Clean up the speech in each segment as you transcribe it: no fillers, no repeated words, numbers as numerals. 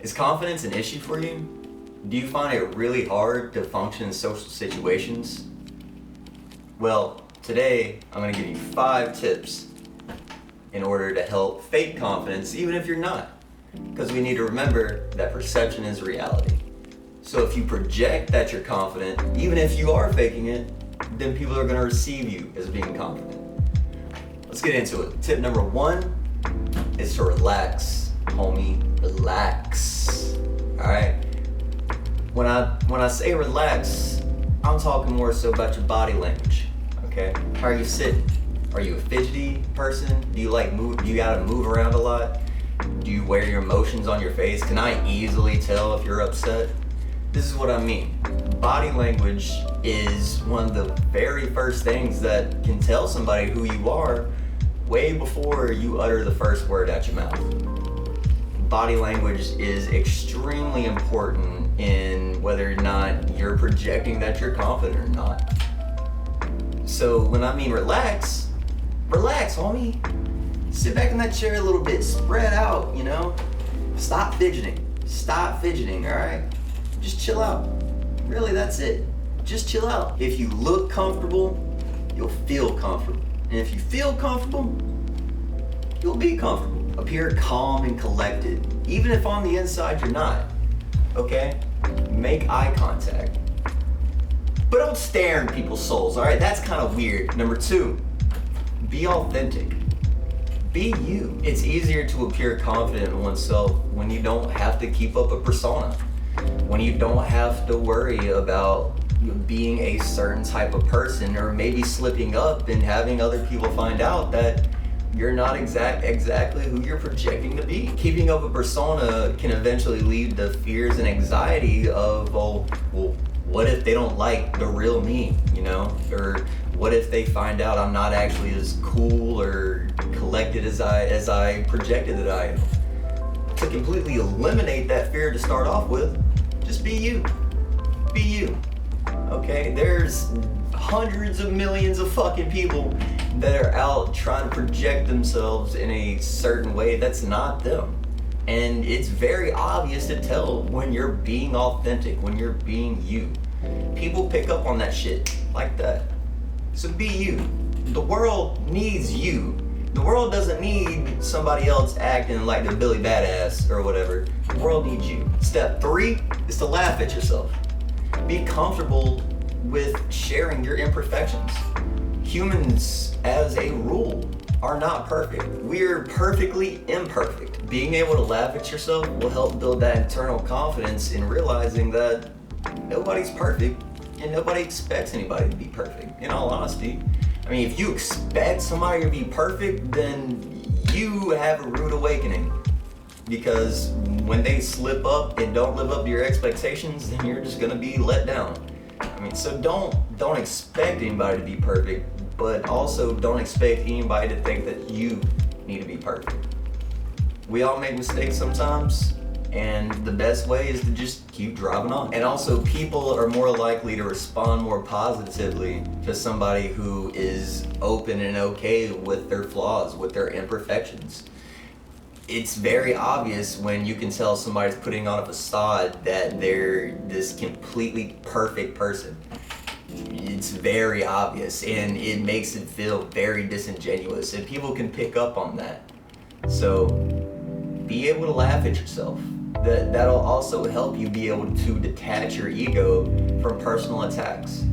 Is confidence an issue for you? Do you find it really hard to function in social situations? Well, today I'm going to give you 5 tips in order to help fake confidence even if you're not. Because we need to remember that perception is reality. So if you project that you're confident, even if you are faking it, then people are going to receive you as being confident. Let's get into it. Tip number 1 is to relax, homie. Relax. Alright? When I say relax, I'm talking more so about your body language. Okay? How are you sitting? Are you a fidgety person? Do you gotta move around a lot? Do you wear your emotions on your face? Can I easily tell if you're upset? This is what I mean. Body language is one of the very first things that can tell somebody who you are way before you utter the first word out your mouth. Body language is extremely important in whether or not you're projecting that you're confident or not. So when I mean relax, homie. Sit back in that chair a little bit, spread out, you know? Stop fidgeting, all right? Just chill out. Really, that's it. Just chill out. If you look comfortable, you'll feel comfortable. And if you feel comfortable, you'll be comfortable. Appear calm and collected, even if on the inside you're not, okay? Make eye contact. But don't stare in people's souls, all right? That's kind of weird. Number 2, be authentic. Be you. It's easier to appear confident in oneself when you don't have to keep up a persona, when you don't have to worry about being a certain type of person or maybe slipping up and having other people find out that you're not exactly who you're projecting to be. Keeping up a persona can eventually lead to fears and anxiety of, well, what if they don't like the real me, you know? Or what if they find out I'm not actually as cool or collected as I projected that I am? To completely eliminate that fear to start off with, just be you. Be you. Okay? There's hundreds of millions of fucking people that are out trying to project themselves in a certain way that's not them. And it's very obvious to tell when you're being authentic, when you're being you. People pick up on that shit like that. So be you. The world needs you. The world doesn't need somebody else acting like they're Billy Badass or whatever. The world needs you. Step 3 is to laugh at yourself. Be comfortable with sharing your imperfections. Humans, as a rule, are not perfect. We're perfectly imperfect. Being able to laugh at yourself will help build that internal confidence in realizing that nobody's perfect and nobody expects anybody to be perfect, in all honesty. I mean, if you expect somebody to be perfect, then you have a rude awakening. Because when they slip up and don't live up to your expectations, then you're just gonna be let down. I mean, so don't expect anybody to be perfect, but also don't expect anybody to think that you need to be perfect. We all make mistakes sometimes, and the best way is to just keep driving on. And also, people are more likely to respond more positively to somebody who is open and okay with their flaws, with their imperfections. It's very obvious when you can tell somebody's putting on a facade that they're this completely perfect person. It's very obvious, and it makes it feel very disingenuous, and people can pick up on that. So be able to laugh at yourself. That'll also help you be able to detach your ego from personal attacks.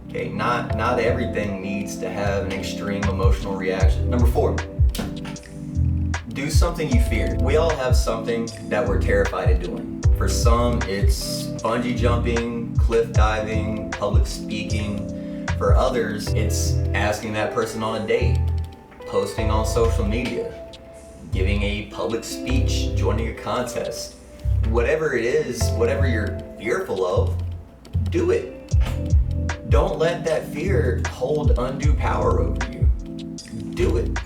Okay, not everything needs to have an extreme emotional reaction. Number 4, do something you fear. We all have something that we're terrified of doing. For some, it's bungee jumping, cliff diving, public speaking. For others, it's asking that person on a date, posting on social media, giving a public speech, joining a contest. Whatever it is, whatever you're fearful of, do it. Don't let that fear hold undue power over you. Do it.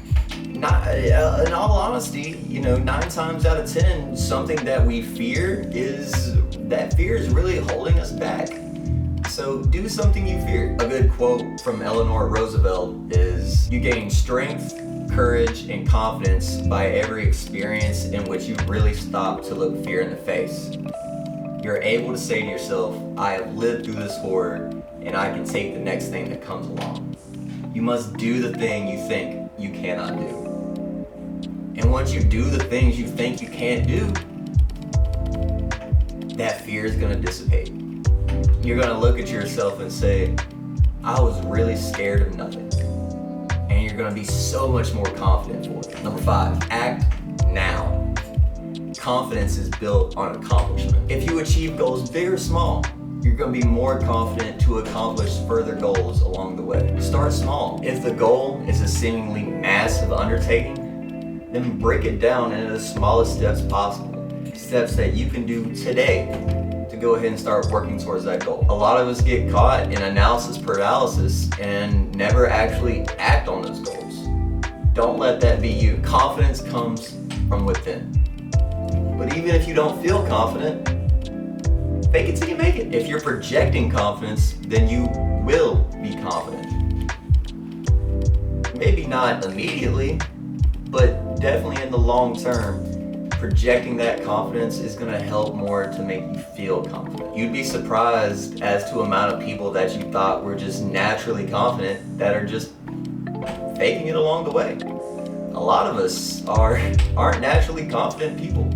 In all honesty, 9 times out of 10, something that we fear is really holding us back. So do something you fear. A good quote from Eleanor Roosevelt is, "You gain strength, courage and confidence by every experience in which you really stop to look fear in the face. You're able to say to yourself, I have lived through this horror and I can take the next thing that comes along. You must do the thing you think you cannot do. And once you do the things you think you can't do, that fear is gonna dissipate. You're gonna look at yourself and say, I was really scared of nothing. And you're gonna be so much more confident for it. Number 5, act now. Confidence is built on accomplishment. If you achieve goals big or small, you're gonna be more confident to accomplish further goals along the way. Start small. If the goal is a seemingly massive undertaking, then break it down into the smallest steps possible. Steps that you can do today to go ahead and start working towards that goal. A lot of us get caught in analysis paralysis and never actually act on those goals. Don't let that be you. Confidence comes from within. But even if you don't feel confident, fake it till you make it. If you're projecting confidence, then you will be confident. Maybe not immediately, but definitely in the long term, projecting that confidence is going to help more to make you feel confident. You'd be surprised as to the amount of people that you thought were just naturally confident that are just faking it along the way. A lot of us aren't naturally confident people.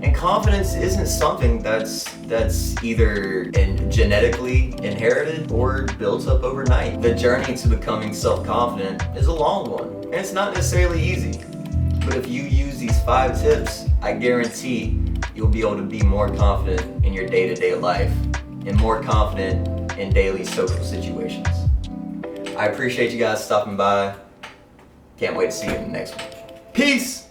And confidence isn't something that's either genetically inherited or built up overnight. The journey to becoming self-confident is a long one, and it's not necessarily easy. But if you use these 5 tips, I guarantee you'll be able to be more confident in your day-to-day life and more confident in daily social situations. I appreciate you guys stopping by. Can't wait to see you in the next one. Peace!